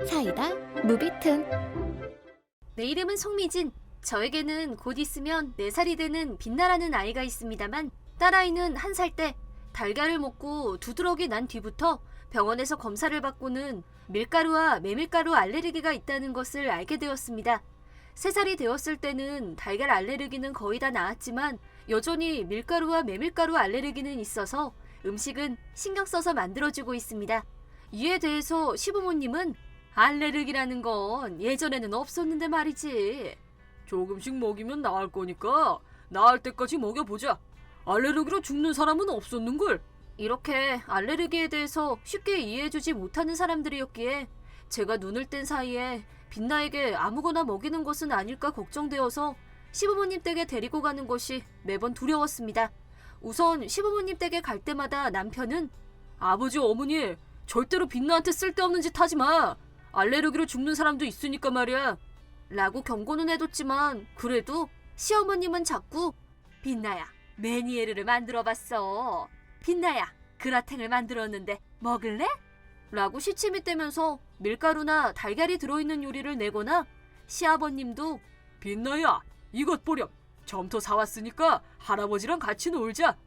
사이다 무비튼. 내 이름은 송미진. 저에게는 곧 있으면 4살이 되는 빛나라는 아이가 있습니다만, 딸아이는 1살 때 달걀을 먹고 두드러기 난 뒤부터 병원에서 검사를 받고는 밀가루와 메밀가루 알레르기가 있다는 것을 알게 되었습니다. 3살이 되었을 때는 달걀 알레르기는 거의 다 나았지만 여전히 밀가루와 메밀가루 알레르기는 있어서 음식은 신경 써서 만들어주고 있습니다. 이에 대해서 시부모님은 알레르기라는 건 예전에는 없었는데 말이지. 조금씩 먹이면 나을 거니까 나을 때까지 먹여보자. 알레르기로 죽는 사람은 없었는걸. 이렇게 알레르기에 대해서 쉽게 이해해주지 못하는 사람들이었기에 제가 눈을 뗀 사이에 빛나에게 아무거나 먹이는 것은 아닐까 걱정되어서 시부모님 댁에 데리고 가는 것이 매번 두려웠습니다. 우선 시부모님 댁에 갈 때마다 남편은 아버지 어머니 절대로 빛나한테 쓸데없는 짓 하지 마. 알레르기로 죽는 사람도 있으니까 말이야. 라고 경고는 해뒀지만 그래도 시어머님은 자꾸 빛나야 메니에르를 만들어봤어. 빛나야 그라탱을 만들었는데 먹을래? 라고 시침이 떼면서 밀가루나 달걀이 들어있는 요리를 내거나, 시아버님도 빛나야 이것 보렴. 점토 사왔으니까 할아버지랑 같이 놀자.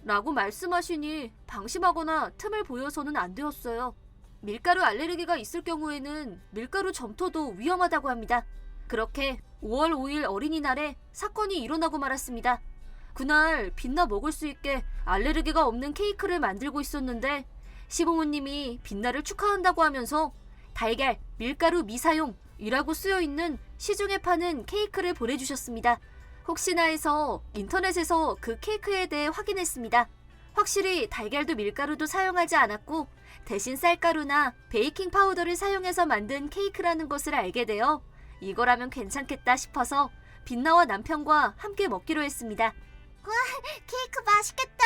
라고 말씀하시니 방심하거나 틈을 보여서는 안 되었어요. 밀가루 알레르기가 있을 경우에는 밀가루 점토도 위험하다고 합니다. 그렇게 5월 5일 어린이날에 사건이 일어나고 말았습니다. 그날 빛나 먹을 수 있게 알레르기가 없는 케이크를 만들고 있었는데 시부모님이 빛나를 축하한다고 하면서 달걀, 밀가루 미사용이라고 쓰여있는 시중에 파는 케이크를 보내주셨습니다. 혹시나 해서 인터넷에서 그 케이크에 대해 확인했습니다. 확실히 달걀도 밀가루도 사용하지 않았고 대신 쌀가루나 베이킹 파우더를 사용해서 만든 케이크라는 것을 알게 되어 이거라면 괜찮겠다 싶어서 빛나와 남편과 함께 먹기로 했습니다. 와, 케이크 맛있겠다.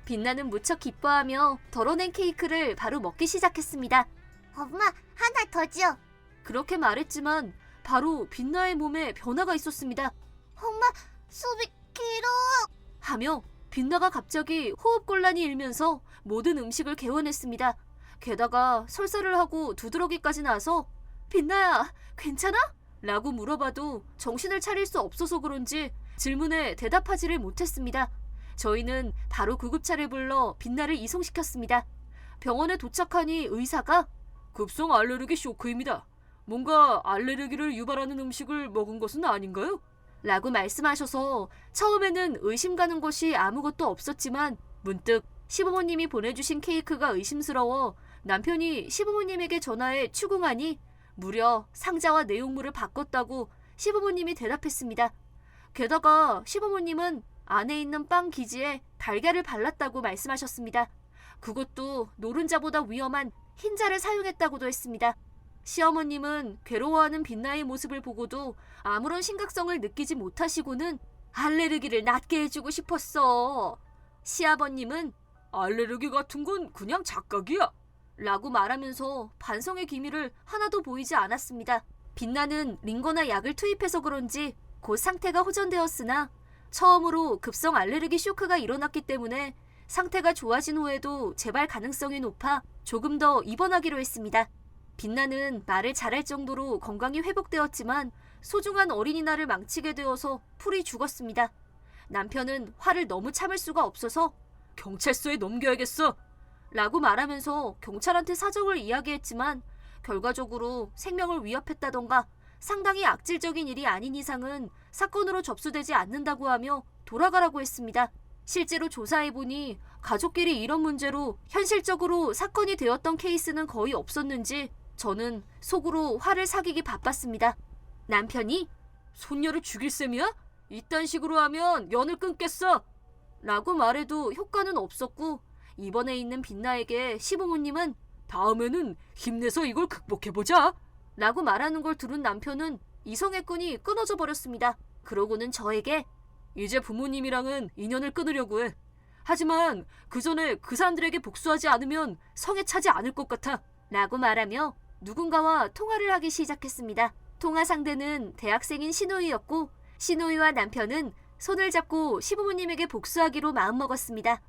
빛나는 무척 기뻐하며 덜어낸 케이크를 바로 먹기 시작했습니다. 엄마, 하나 더 줘. 그렇게 말했지만 바로 빛나의 몸에 변화가 있었습니다. 엄마, 숨이 길어. 하며 빛나가 갑자기 호흡곤란이 일면서 모든 음식을 개원했습니다. 게다가 설사를 하고 두드러기까지 나서 빛나야 괜찮아? 라고 물어봐도 정신을 차릴 수 없어서 그런지 질문에 대답하지를 못했습니다. 저희는 바로 구급차를 불러 빛나를 이송시켰습니다. 병원에 도착하니 의사가 급성 알레르기 쇼크입니다. 뭔가 알레르기를 유발하는 음식을 먹은 것은 아닌가요? 라고 말씀하셔서 처음에는 의심 가는 것이 아무것도 없었지만 문득 시부모님이 보내주신 케이크가 의심스러워 남편이 시부모님에게 전화해 추궁하니 무려 상자와 내용물을 바꿨다고 시부모님이 대답했습니다. 게다가 시부모님은 안에 있는 빵 기지에 달걀을 발랐다고 말씀하셨습니다. 그것도 노른자보다 위험한 흰자를 사용했다고도 했습니다. 시어머님은 괴로워하는 빛나의 모습을 보고도 아무런 심각성을 느끼지 못하시고는 알레르기를 낫게 해주고 싶었어. 시아버님은 알레르기 같은 건 그냥 착각이야. 라고 말하면서 반성의 기미를 하나도 보이지 않았습니다. 빛나는 링거나 약을 투입해서 그런지 곧 상태가 호전되었으나 처음으로 급성 알레르기 쇼크가 일어났기 때문에 상태가 좋아진 후에도 재발 가능성이 높아 조금 더 입원하기로 했습니다. 빛나는 말을 잘할 정도로 건강이 회복되었지만 소중한 어린이날을 망치게 되어서 풀이 죽었습니다. 남편은 화를 너무 참을 수가 없어서 경찰서에 넘겨야겠어. 라고 말하면서 경찰한테 사정을 이야기했지만 결과적으로 생명을 위협했다던가 상당히 악질적인 일이 아닌 이상은 사건으로 접수되지 않는다고 하며 돌아가라고 했습니다. 실제로 조사해보니 가족끼리 이런 문제로 현실적으로 사건이 되었던 케이스는 거의 없었는지 저는 속으로 화를 사기기 바빴습니다. 남편이 손녀를 죽일 셈이야? 이딴 식으로 하면 연을 끊겠어. 라고 말해도 효과는 없었고 입원해 있는 빛나에게 시부모님은 다음에는 힘내서 이걸 극복해보자. 라고 말하는 걸 들은 남편은 이성의 끈이 끊어져 버렸습니다. 그러고는 저에게 이제 부모님이랑은 인연을 끊으려고 해. 하지만 그 전에 그 사람들에게 복수하지 않으면 성에 차지 않을 것 같아. 라고 말하며 누군가와 통화를 하기 시작했습니다. 통화 상대는 대학생인 시노이였고 시노이와 남편은 손을 잡고 시부모님에게 복수하기로 마음먹었습니다.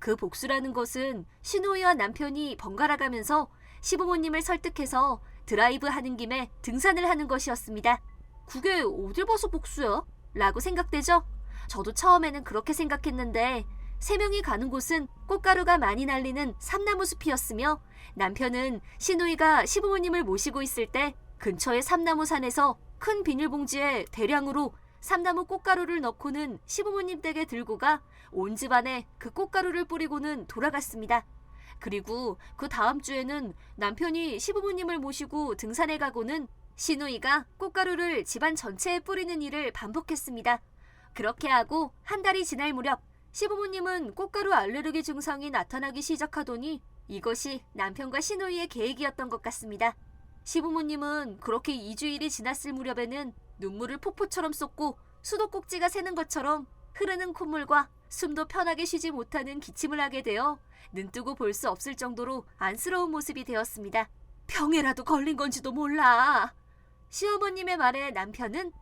그 복수라는 것은 시노이와 남편이 번갈아 가면서 시부모님을 설득해서 드라이브 하는 김에 등산을 하는 것이었습니다. 그게 어딜 봐서 복수야? 라고 생각되죠? 저도 처음에는 그렇게 생각했는데 3명이 가는 곳은 꽃가루가 많이 날리는 삼나무 숲이었으며 남편은 시누이가 시부모님을 모시고 있을 때 근처의 삼나무 산에서 큰 비닐봉지에 대량으로 삼나무 꽃가루를 넣고는 시부모님 댁에 들고 가 온 집안에 그 꽃가루를 뿌리고는 돌아갔습니다. 그리고 그 다음 주에는 남편이 시부모님을 모시고 등산에 가고는 시누이가 꽃가루를 집안 전체에 뿌리는 일을 반복했습니다. 그렇게 하고 한 달이 지날 무렵 시부모님은 꽃가루 알레르기 증상이 나타나기 시작하더니 이것이 남편과 시누이의 계획이었던 것 같습니다. 시부모님은 그렇게 2주일이 지났을 무렵에는 눈물을 폭포처럼 쏟고 수도꼭지가 새는 것처럼 흐르는 콧물과 숨도 편하게 쉬지 못하는 기침을 하게 되어 눈뜨고 볼 수 없을 정도로 안쓰러운 모습이 되었습니다. 병에라도 걸린 건지도 몰라. 시어머님의 말에 남편은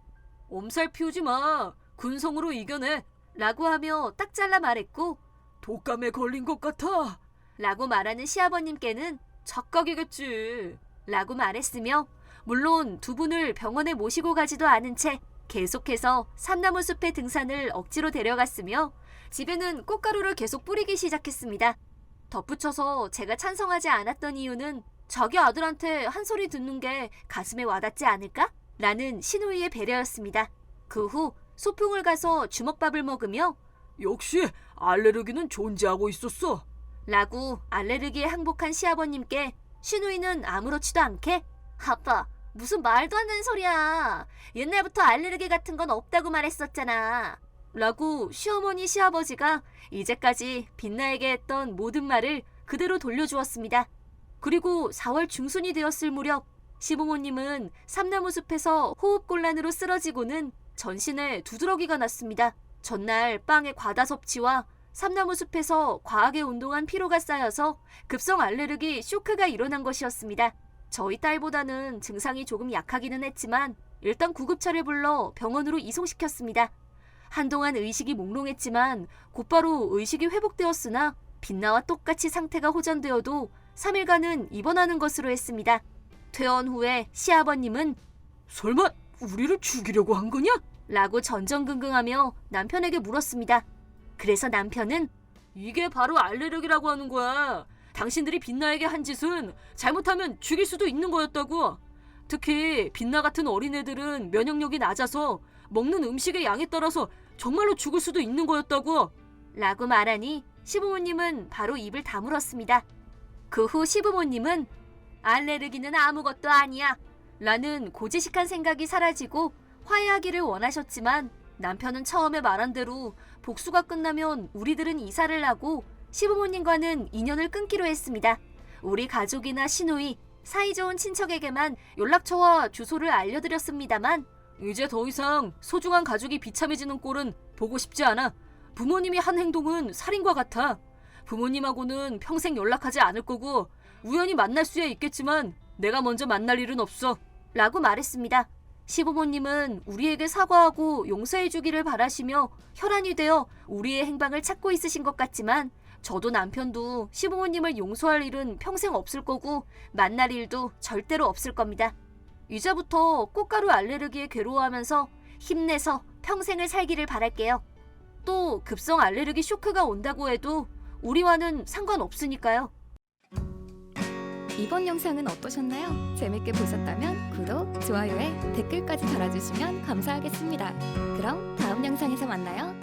엄살 피우지 마. 근성으로 이겨내. 라고 하며 딱 잘라 말했고 독감에 걸린 것 같아. 라고 말하는 시아버님께는 착각이겠지. 라고 말했으며 물론 두 분을 병원에 모시고 가지도 않은 채 계속해서 삼나무 숲의 등산을 억지로 데려갔으며 집에는 꽃가루를 계속 뿌리기 시작했습니다. 덧붙여서 제가 찬성하지 않았던 이유는 자기 아들한테 한 소리 듣는 게 가슴에 와닿지 않을까? 라는 시누이의 배려였습니다. 그 후 소풍을 가서 주먹밥을 먹으며 역시 알레르기는 존재하고 있었어. 라고 알레르기에 항복한 시아버님께 시누이는 아무렇지도 않게 아빠 무슨 말도 안 되는 소리야. 옛날부터 알레르기 같은 건 없다고 말했었잖아. 라고 시어머니 시아버지가 이제까지 빛나에게 했던 모든 말을 그대로 돌려주었습니다. 그리고 4월 중순이 되었을 무렵 시부모님은 삼나무 숲에서 호흡곤란으로 쓰러지고는 전신에 두드러기가 났습니다. 전날 빵의 과다 섭취와 삼나무 숲에서 과하게 운동한 피로가 쌓여서 급성 알레르기 쇼크가 일어난 것이었습니다. 저희 딸보다는 증상이 조금 약하기는 했지만 일단 구급차를 불러 병원으로 이송시켰습니다. 한동안 의식이 몽롱했지만 곧바로 의식이 회복되었으나 빛나와 똑같이 상태가 호전되어도 3일간은 입원하는 것으로 했습니다. 퇴원 후에 시아버님은 설마 우리를 죽이려고 한 거냐? 라고 전전긍긍하며 남편에게 물었습니다. 그래서 남편은 이게 바로 알레르기라고 하는 거야. 당신들이 빛나에게 한 짓은 잘못하면 죽일 수도 있는 거였다고. 특히 빛나 같은 어린애들은 면역력이 낮아서 먹는 음식의 양에 따라서 정말로 죽을 수도 있는 거였다고. 라고 말하니 시부모님은 바로 입을 다물었습니다. 그 후 시부모님은 알레르기는 아무것도 아니야 라는 고지식한 생각이 사라지고 화해하기를 원하셨지만 남편은 처음에 말한 대로 복수가 끝나면 우리들은 이사를 하고 시부모님과는 인연을 끊기로 했습니다. 우리 가족이나 시누이, 사이좋은 친척에게만 연락처와 주소를 알려드렸습니다만 이제 더 이상 소중한 가족이 비참해지는 꼴은 보고 싶지 않아. 부모님이 한 행동은 살인과 같아. 부모님하고는 평생 연락하지 않을 거고 우연히 만날 수야 있겠지만 내가 먼저 만날 일은 없어. 라고 말했습니다. 시부모님은 우리에게 사과하고 용서해주기를 바라시며 혈안이 되어 우리의 행방을 찾고 있으신 것 같지만 저도 남편도 시부모님을 용서할 일은 평생 없을 거고 만날 일도 절대로 없을 겁니다. 이제부터 꽃가루 알레르기에 괴로워하면서 힘내서 평생을 살기를 바랄게요. 또 급성 알레르기 쇼크가 온다고 해도 우리와는 상관없으니까요. 이번 영상은 어떠셨나요? 재밌게 보셨다면 구독, 좋아요에 댓글까지 달아주시면 감사하겠습니다. 그럼 다음 영상에서 만나요.